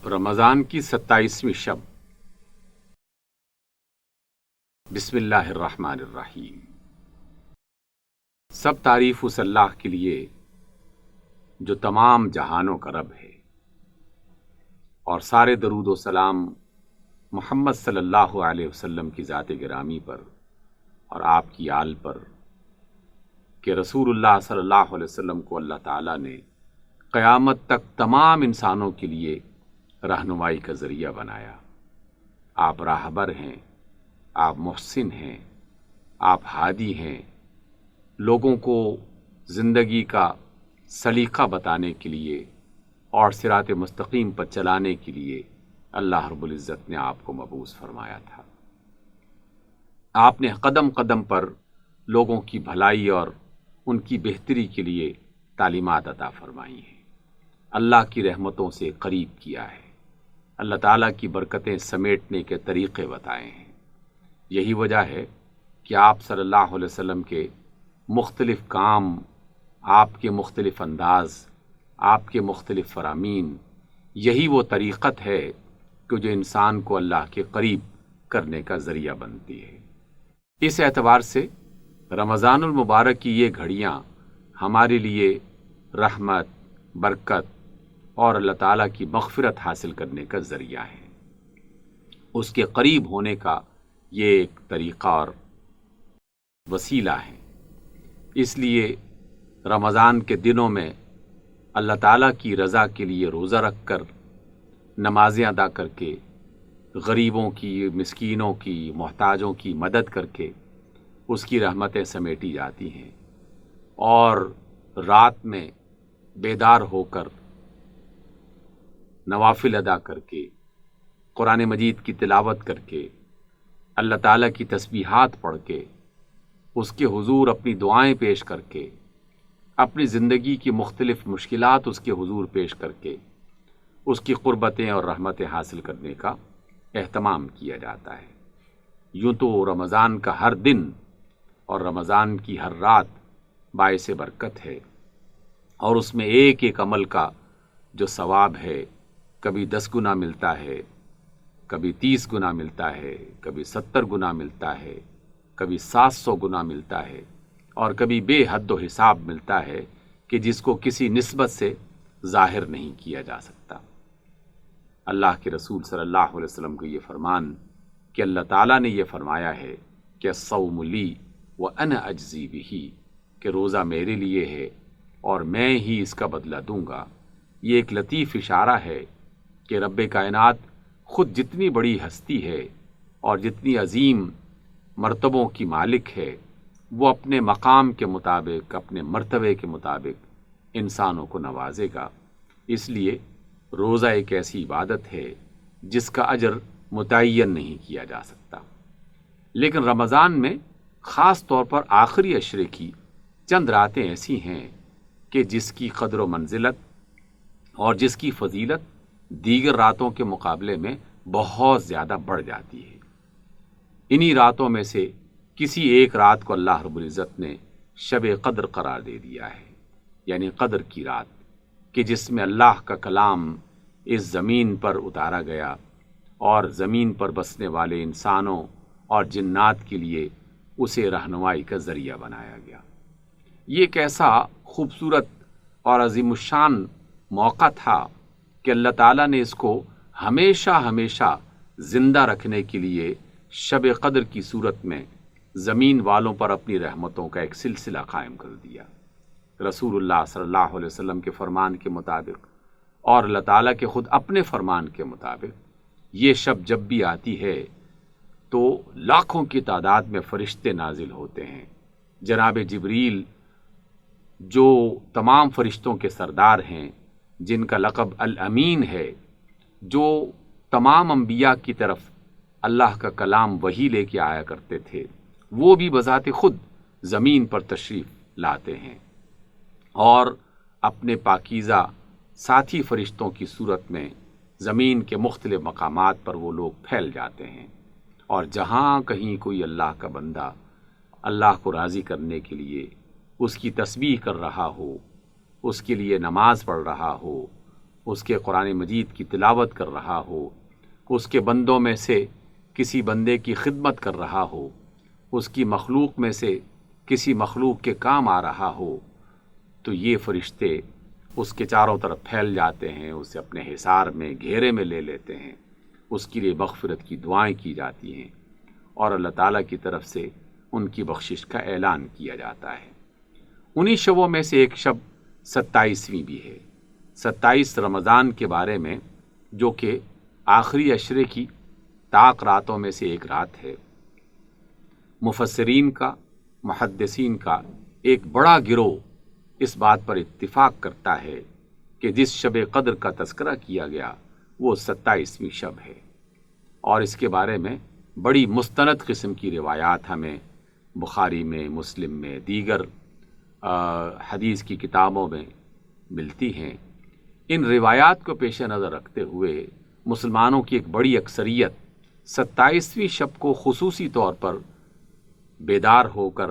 رمضان کی 27ویں شب۔ بسم اللہ الرحمن الرحیم۔ سب تعریف اس اللہ کے لیے جو تمام جہانوں کا رب ہے، اور سارے درود و سلام محمد صلی اللہ علیہ وسلم کی ذات گرامی پر اور آپ کی آل پر کہ رسول اللہ صلی اللہ علیہ وسلم کو اللہ تعالیٰ نے قیامت تک تمام انسانوں کے لیے رہنمائی کا ذریعہ بنایا۔ آپ راہبر ہیں، آپ محسن ہیں، آپ ہادی ہیں، لوگوں کو زندگی کا سلیقہ بتانے کے لیے اور صراط مستقیم پر چلانے کے لیے اللہ رب العزت نے آپ کو مبعوث فرمایا تھا۔ آپ نے قدم قدم پر لوگوں کی بھلائی اور ان کی بہتری کے لیے تعلیمات عطا فرمائی ہیں، اللہ کی رحمتوں سے قریب کیا ہے، اللہ تعالیٰ کی برکتیں سمیٹنے کے طریقے بتائے ہیں۔ یہی وجہ ہے کہ آپ صلی اللہ علیہ وسلم کے مختلف کام، آپ کے مختلف انداز، آپ کے مختلف فرامین، یہی وہ طریقت ہے کہ جو انسان کو اللہ کے قریب کرنے کا ذریعہ بنتی ہے۔ اس اعتبار سے رمضان المبارک کی یہ گھڑیاں ہمارے لیے رحمت، برکت اور اللہ تعالیٰ کی مغفرت حاصل کرنے کا ذریعہ ہے، اس کے قریب ہونے کا یہ ایک طریقہ اور وسیلہ ہے۔ اس لیے رمضان کے دنوں میں اللہ تعالیٰ کی رضا کے لیے روزہ رکھ کر، نمازیں ادا کر کے، غریبوں کی، مسکینوں کی، محتاجوں کی مدد کر کے اس کی رحمتیں سمیٹی جاتی ہیں، اور رات میں بیدار ہو کر نوافل ادا کر کے، قرآن مجید کی تلاوت کر کے، اللہ تعالیٰ کی تسبیحات پڑھ کے، اس کے حضور اپنی دعائیں پیش کر کے، اپنی زندگی کی مختلف مشکلات اس کے حضور پیش کر کے اس کی قربتیں اور رحمتیں حاصل کرنے کا اہتمام کیا جاتا ہے۔ یوں تو رمضان کا ہر دن اور رمضان کی ہر رات باعث برکت ہے، اور اس میں ایک ایک عمل کا جو ثواب ہے، کبھی 10 گنا ملتا ہے، کبھی 30 گنا ملتا ہے، کبھی 70 گنا ملتا ہے، کبھی 700 گنا ملتا ہے، اور کبھی بے حد و حساب ملتا ہے کہ جس کو کسی نسبت سے ظاہر نہیں کیا جا سکتا۔ اللہ کے رسول صلی اللہ علیہ وسلم کو یہ فرمان کہ اللہ تعالیٰ نے یہ فرمایا ہے کہ الصوم لی وانا اجزی بہ، کہ روزہ میرے لیے ہے اور میں ہی اس کا بدلہ دوں گا، یہ ایک لطیف اشارہ ہے کہ رب کائنات خود جتنی بڑی ہستی ہے اور جتنی عظیم مرتبوں کی مالک ہے، وہ اپنے مقام کے مطابق، اپنے مرتبے کے مطابق انسانوں کو نوازے گا۔ اس لیے روزہ ایک ایسی عبادت ہے جس کا اجر متعین نہیں کیا جا سکتا، لیکن رمضان میں خاص طور پر آخری عشرے کی چند راتیں ایسی ہیں کہ جس کی قدر و منزلت اور جس کی فضیلت دیگر راتوں کے مقابلے میں بہت زیادہ بڑھ جاتی ہے۔ انہی راتوں میں سے کسی ایک رات کو اللہ رب العزت نے شب قدر قرار دے دیا ہے، یعنی قدر کی رات، کہ جس میں اللہ کا کلام اس زمین پر اتارا گیا اور زمین پر بسنے والے انسانوں اور جنات کے لیے اسے رہنمائی کا ذریعہ بنایا گیا۔ یہ ایک ایسا خوبصورت اور عظیم الشان موقع تھا کہ اللہ تعالیٰ نے اس کو ہمیشہ ہمیشہ زندہ رکھنے کے لیے شب قدر کی صورت میں زمین والوں پر اپنی رحمتوں کا ایک سلسلہ قائم کر دیا۔ رسول اللہ صلی اللہ علیہ وسلم کے فرمان کے مطابق اور اللہ تعالیٰ کے خود اپنے فرمان کے مطابق یہ شب جب بھی آتی ہے تو لاکھوں کی تعداد میں فرشتے نازل ہوتے ہیں۔ جناب جبریل جو تمام فرشتوں کے سردار ہیں، جن کا لقب الامین ہے، جو تمام انبیاء کی طرف اللہ کا کلام وحی لے کے آیا کرتے تھے، وہ بھی بذات خود زمین پر تشریف لاتے ہیں، اور اپنے پاکیزہ ساتھی فرشتوں کی صورت میں زمین کے مختلف مقامات پر وہ لوگ پھیل جاتے ہیں، اور جہاں کہیں کوئی اللہ کا بندہ اللہ کو راضی کرنے کے لیے اس کی تسبیح کر رہا ہو، اس کے لیے نماز پڑھ رہا ہو، اس کے قرآن مجید کی تلاوت کر رہا ہو، اس کے بندوں میں سے کسی بندے کی خدمت کر رہا ہو، اس کی مخلوق میں سے کسی مخلوق کے کام آ رہا ہو، تو یہ فرشتے اس کے چاروں طرف پھیل جاتے ہیں، اسے اپنے حصار میں گھیرے میں لے لیتے ہیں، اس کے لیے مغفرت کی دعائیں کی جاتی ہیں اور اللہ تعالیٰ کی طرف سے ان کی بخشش کا اعلان کیا جاتا ہے۔ انہی شبوں میں سے ایک شب 27ویں بھی ہے، 27 رمضان کے بارے میں، جو کہ آخری عشرے کی طاق راتوں میں سے ایک رات ہے۔ مفسرین کا، محدثین کا ایک بڑا گروہ اس بات پر اتفاق کرتا ہے کہ جس شب قدر کا تذکرہ کیا گیا وہ 27ویں شب ہے، اور اس کے بارے میں بڑی مستند قسم کی روایات ہمیں بخاری میں، مسلم میں، دیگر حدیث کی کتابوں میں ملتی ہیں۔ ان روایات کو پیش نظر رکھتے ہوئے مسلمانوں کی ایک بڑی اکثریت 27ویں شب کو خصوصی طور پر بیدار ہو کر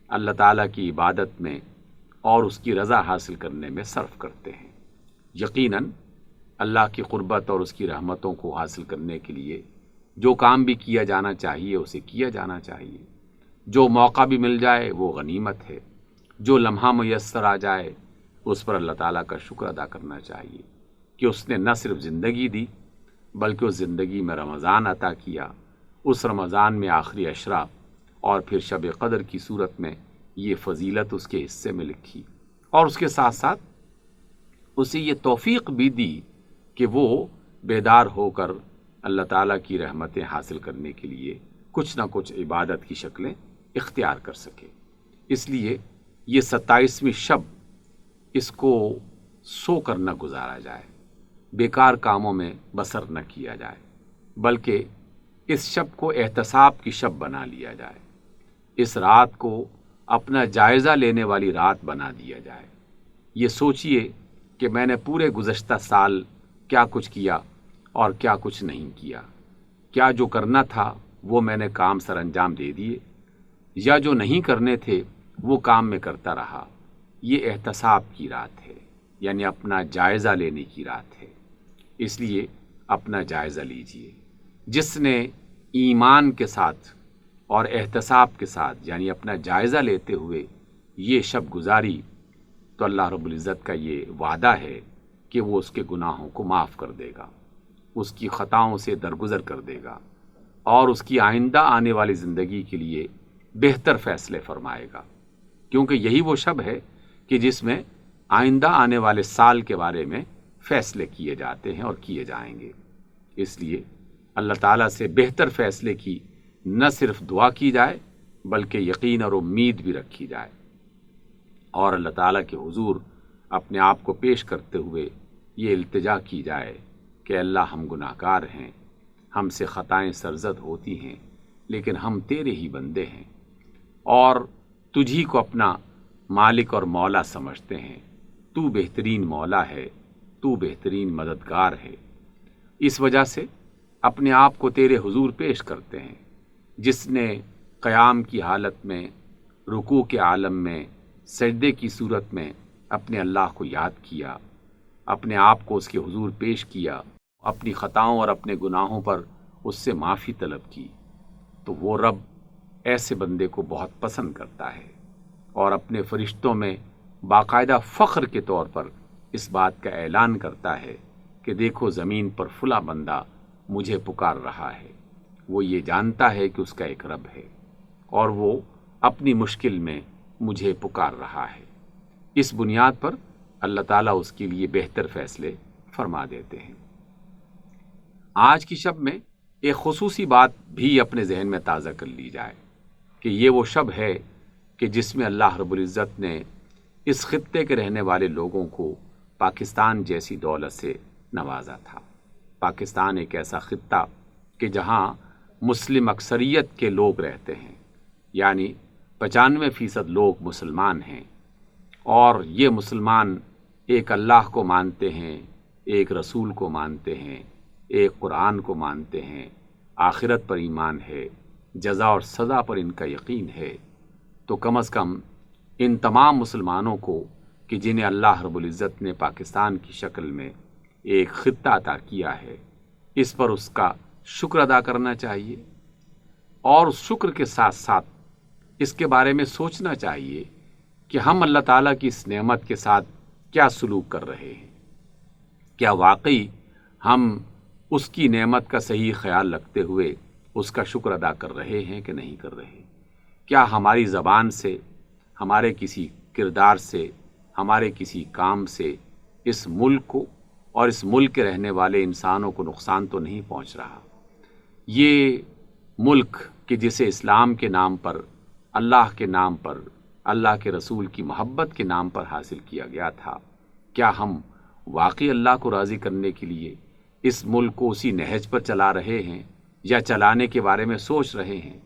اللہ تعالیٰ کی عبادت میں اور اس کی رضا حاصل کرنے میں صرف کرتے ہیں۔ یقیناً اللہ کی قربت اور اس کی رحمتوں کو حاصل کرنے کے لیے جو کام بھی کیا جانا چاہیے اسے کیا جانا چاہیے، جو موقع بھی مل جائے وہ غنیمت ہے، جو لمحہ میسر آ جائے اس پر اللہ تعالیٰ کا شکر ادا کرنا چاہیے کہ اس نے نہ صرف زندگی دی بلکہ اس زندگی میں رمضان عطا کیا، اس رمضان میں آخری عشرہ اور پھر شب قدر کی صورت میں یہ فضیلت اس کے حصے میں لکھی، اور اس کے ساتھ ساتھ اسے یہ توفیق بھی دی کہ وہ بیدار ہو کر اللہ تعالیٰ کی رحمتیں حاصل کرنے کے لیے کچھ نہ کچھ عبادت کی شکلیں اختیار کر سکے۔ اس لیے یہ 27ویں شب اس کو سو کر نہ گزارا جائے، بیکار کاموں میں بسر نہ کیا جائے، بلکہ اس شب کو احتساب کی شب بنا لیا جائے، اس رات کو اپنا جائزہ لینے والی رات بنا دیا جائے۔ یہ سوچئے کہ میں نے پورے گزشتہ سال کیا کچھ کیا اور کیا کچھ نہیں کیا، کیا جو کرنا تھا وہ میں نے کام سر انجام دے دیے، یا جو نہیں کرنے تھے وہ کام میں کرتا رہا۔ یہ احتساب کی رات ہے، یعنی اپنا جائزہ لینے کی رات ہے، اس لیے اپنا جائزہ لیجئے۔ جس نے ایمان کے ساتھ اور احتساب کے ساتھ، یعنی اپنا جائزہ لیتے ہوئے یہ شب گزاری، تو اللہ رب العزت کا یہ وعدہ ہے کہ وہ اس کے گناہوں کو معاف کر دے گا، اس کی خطاؤں سے درگزر کر دے گا، اور اس کی آئندہ آنے والی زندگی کے لیے بہتر فیصلے فرمائے گا، کیونکہ یہی وہ شب ہے کہ جس میں آئندہ آنے والے سال کے بارے میں فیصلے کیے جاتے ہیں اور کیے جائیں گے۔ اس لیے اللہ تعالیٰ سے بہتر فیصلے کی نہ صرف دعا کی جائے بلکہ یقین اور امید بھی رکھی جائے، اور اللہ تعالیٰ کے حضور اپنے آپ کو پیش کرتے ہوئے یہ التجا کی جائے کہ اللہ ہم گناہ گار ہیں، ہم سے خطائیں سرزد ہوتی ہیں، لیکن ہم تیرے ہی بندے ہیں اور تجھی کو اپنا مالک اور مولا سمجھتے ہیں، تو بہترین مولا ہے، تو بہترین مددگار ہے۔ اس وجہ سے اپنے آپ کو تیرے حضور پیش کرتے ہیں، جس نے قیام کی حالت میں، رکوع کے عالم میں، سجدے کی صورت میں اپنے اللہ کو یاد کیا، اپنے آپ کو اس کے حضور پیش کیا، اپنی خطاؤں اور اپنے گناہوں پر اس سے معافی طلب کی، تو وہ رب ایسے بندے کو بہت پسند کرتا ہے اور اپنے فرشتوں میں باقاعدہ فخر کے طور پر اس بات کا اعلان کرتا ہے کہ دیکھو زمین پر فلاں بندہ مجھے پکار رہا ہے، وہ یہ جانتا ہے کہ اس کا ایک رب ہے اور وہ اپنی مشکل میں مجھے پکار رہا ہے۔ اس بنیاد پر اللہ تعالیٰ اس کے لیے بہتر فیصلے فرما دیتے ہیں۔ آج کی شب میں ایک خصوصی بات بھی اپنے ذہن میں تازہ کر لی جائے کہ یہ وہ شب ہے کہ جس میں اللہ رب العزت نے اس خطے کے رہنے والے لوگوں کو پاکستان جیسی دولت سے نوازا تھا۔ پاکستان ایک ایسا خطہ کہ جہاں مسلم اکثریت کے لوگ رہتے ہیں، یعنی 95% لوگ مسلمان ہیں، اور یہ مسلمان ایک اللہ کو مانتے ہیں، ایک رسول کو مانتے ہیں، ایک قرآن کو مانتے ہیں، آخرت پر ایمان ہے، جزا اور سزا پر ان کا یقین ہے۔ تو کم از کم ان تمام مسلمانوں کو کہ جنہیں اللہ رب العزت نے پاکستان کی شکل میں ایک خطہ عطا کیا ہے، اس پر اس کا شکر ادا کرنا چاہیے، اور اس شکر کے ساتھ ساتھ اس کے بارے میں سوچنا چاہیے کہ ہم اللہ تعالیٰ کی اس نعمت کے ساتھ کیا سلوک کر رہے ہیں، کیا واقعی ہم اس کی نعمت کا صحیح خیال رکھتے ہوئے اس کا شکر ادا کر رہے ہیں کہ نہیں کر رہے، کیا ہماری زبان سے، ہمارے کسی کردار سے، ہمارے کسی کام سے اس ملک کو اور اس ملک کے رہنے والے انسانوں کو نقصان تو نہیں پہنچ رہا۔ یہ ملک کہ جسے اسلام کے نام پر، اللہ کے نام پر، اللہ کے رسول کی محبت کے نام پر حاصل کیا گیا تھا، کیا ہم واقعی اللہ کو راضی کرنے کے لیے اس ملک کو اسی نہج پر چلا رہے ہیں، یا چلانے کے بارے میں سوچ رہے ہیں،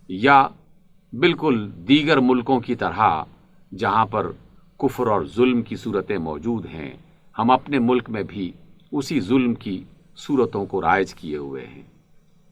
یا بالکل دیگر ملکوں کی طرح جہاں پر کفر اور ظلم کی صورتیں موجود ہیں، ہم اپنے ملک میں بھی اسی ظلم کی صورتوں کو رائج کیے ہوئے ہیں؟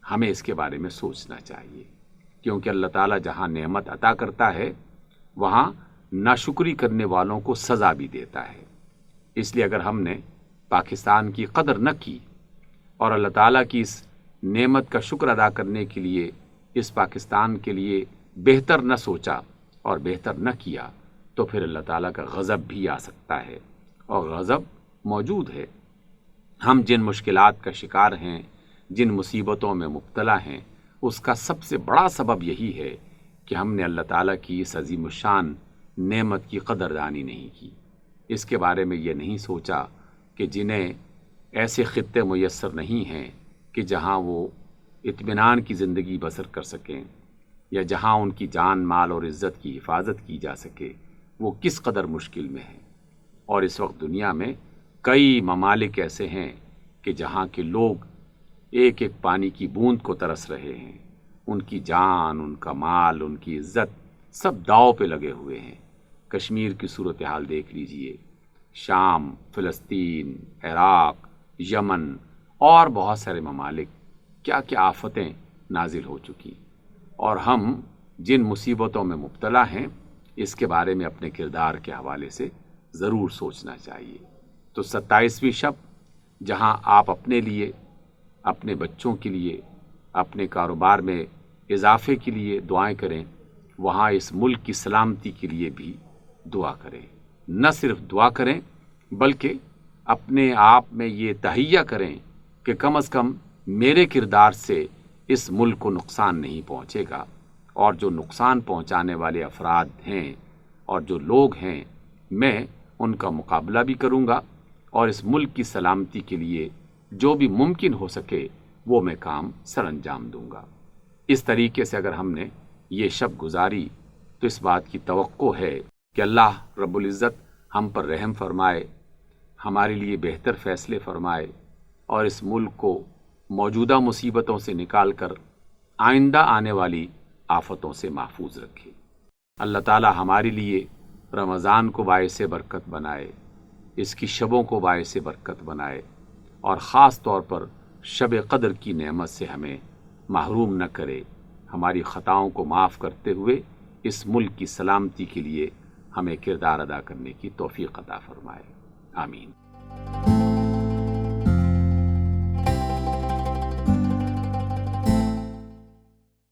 ہمیں اس کے بارے میں سوچنا چاہیے، کیونکہ اللہ تعالیٰ جہاں نعمت عطا کرتا ہے وہاں ناشکری کرنے والوں کو سزا بھی دیتا ہے۔ اس لیے اگر ہم نے پاکستان کی قدر نہ کی اور اللہ تعالیٰ کی اس نعمت کا شکر ادا کرنے کے لیے اس پاکستان کے لیے بہتر نہ سوچا اور بہتر نہ کیا، تو پھر اللہ تعالیٰ کا غضب بھی آ سکتا ہے، اور غضب موجود ہے۔ ہم جن مشکلات کا شکار ہیں، جن مصیبتوں میں مبتلا ہیں، اس کا سب سے بڑا سبب یہی ہے کہ ہم نے اللہ تعالیٰ کی اس عظیم الشان نعمت کی قدردانی نہیں کی، اس کے بارے میں یہ نہیں سوچا کہ جنہیں ایسے خطے میسر نہیں ہیں کہ جہاں وہ اطمینان کی زندگی بسر کر سکیں، یا جہاں ان کی جان، مال اور عزت کی حفاظت کی جا سکے، وہ کس قدر مشکل میں ہیں۔ اور اس وقت دنیا میں کئی ممالک ایسے ہیں کہ جہاں کے لوگ ایک ایک پانی کی بوند کو ترس رہے ہیں، ان کی جان، ان کا مال، ان کی عزت سب داؤ پہ لگے ہوئے ہیں۔ کشمیر کی صورتحال دیکھ لیجئے، شام، فلسطین، عراق، یمن اور بہت سارے ممالک، کیا کیا آفتیں نازل ہو چکی، اور ہم جن مصیبتوں میں مبتلا ہیں اس کے بارے میں اپنے کردار کے حوالے سے ضرور سوچنا چاہیے۔ تو 27ویں شب جہاں آپ اپنے لیے، اپنے بچوں کے لیے، اپنے کاروبار میں اضافے کے لیے دعائیں کریں، وہاں اس ملک کی سلامتی کے لیے بھی دعا کریں۔ نہ صرف دعا کریں بلکہ اپنے آپ میں یہ تہیہ کریں کہ کم از کم میرے کردار سے اس ملک کو نقصان نہیں پہنچے گا، اور جو نقصان پہنچانے والے افراد ہیں اور جو لوگ ہیں، میں ان کا مقابلہ بھی کروں گا، اور اس ملک کی سلامتی کے لیے جو بھی ممکن ہو سکے وہ میں کام سر انجام دوں گا۔ اس طریقے سے اگر ہم نے یہ شب گزاری تو اس بات کی توقع ہے کہ اللہ رب العزت ہم پر رحم فرمائے، ہمارے لیے بہتر فیصلے فرمائے، اور اس ملک کو موجودہ مصیبتوں سے نکال کر آئندہ آنے والی آفتوں سے محفوظ رکھے۔ اللہ تعالی ہمارے لیے رمضان کو باعث برکت بنائے، اس کی شبوں کو باعث برکت بنائے، اور خاص طور پر شب قدر کی نعمت سے ہمیں محروم نہ کرے، ہماری خطاؤں کو معاف کرتے ہوئے اس ملک کی سلامتی کے لیے ہمیں کردار ادا کرنے کی توفیق عطا فرمائے۔ آمین۔